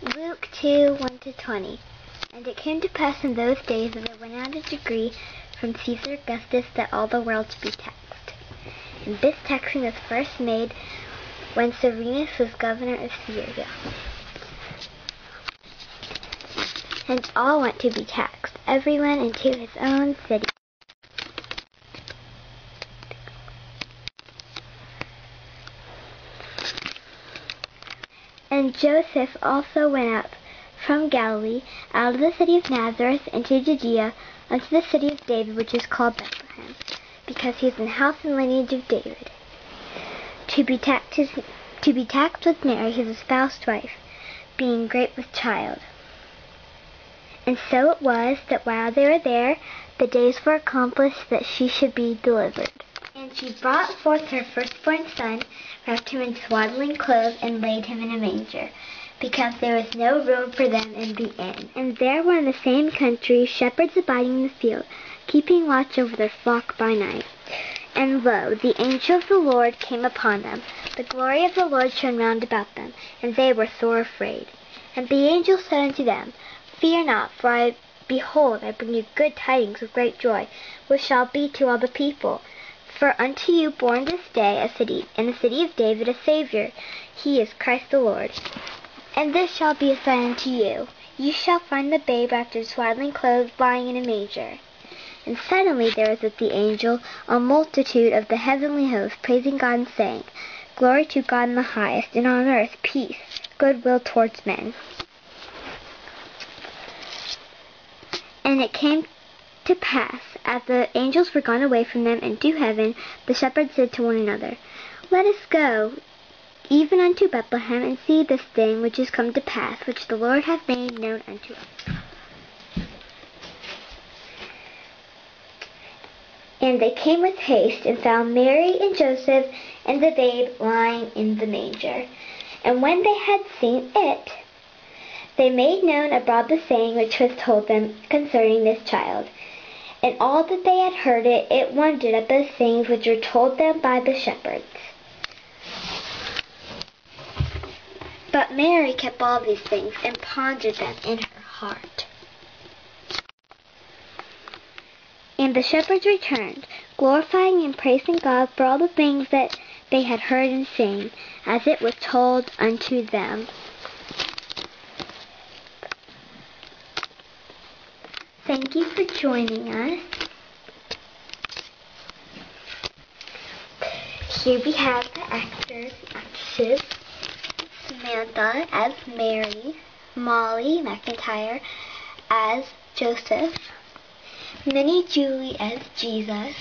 Luke 2:1-20. And it came to pass in those days that there went out a decree from Caesar Augustus that all the world should be taxed. And this taxing was first made when Cyrenius was governor of Syria. And all went to be taxed, everyone into his own city. And Joseph also went up from Galilee, out of the city of Nazareth, into Judea, unto the city of David, which is called Bethlehem, because he is in the house and lineage of David, to be taxed with Mary, his espoused wife, being great with child. And so it was that while they were there, the days were accomplished that she should be delivered. And she brought forth her firstborn son, wrapped him in swaddling clothes, and laid him in a manger, because there was no room for them in the inn. And there were in the same country shepherds abiding in the field, keeping watch over their flock by night. And lo, the angel of the Lord came upon them. The glory of the Lord shone round about them, and they were sore afraid. And the angel said unto them, Fear not, for behold, I bring you good tidings of great joy, which shall be to all the people. For unto you born this day in the city of David a Saviour, he is Christ the Lord. And this shall be a sign unto you. You shall find the babe wrapped in swaddling clothes, lying in a manger. And suddenly there was with the angel a multitude of the heavenly host, praising God and saying, Glory to God in the highest, and on earth peace, goodwill towards men. And it came to pass, as the angels were gone away from them into heaven, the shepherds said to one another, Let us go even unto Bethlehem, and see this thing which is come to pass, which the Lord hath made known unto us. And they came with haste, and found Mary and Joseph and the babe lying in the manger. And when they had seen it, they made known abroad the saying which was told them concerning this child. And all that they had heard it wondered at those things which were told them by the shepherds. But Mary kept all these things, and pondered them in her heart. And the shepherds returned, glorifying and praising God for all the things that they had heard and seen, as it was told unto them. Thank you for joining us. Here we have the actresses. Samantha as Mary, Molly McIntyre as Joseph, Minnie Julie as Jesus,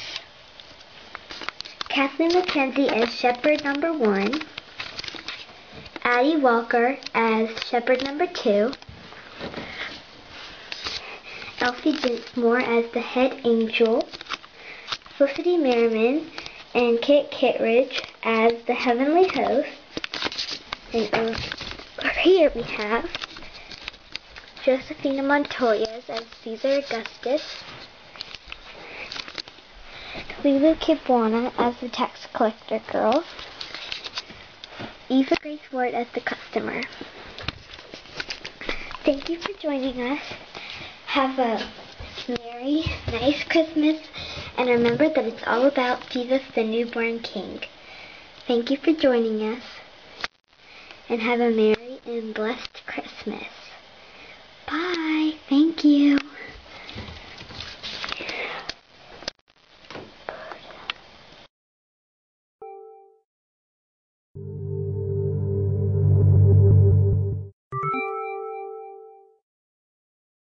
Kathleen McKenzie as Shepherd number 1, Addie Walker as Shepherd number 2, Elsie Dinsmore as the head angel, Felicity Merriman and Kit Kittredge as the heavenly host. And over here we have Josephina Montoya as Caesar Augustus, Lulu Kibwana as the tax collector girl, Eva Grace Ward as the customer. Thank you for joining us. Have a merry, nice Christmas, and remember that it's all about Jesus, the newborn King. Thank you for joining us, and have a merry and blessed Christmas. Bye. Thank you.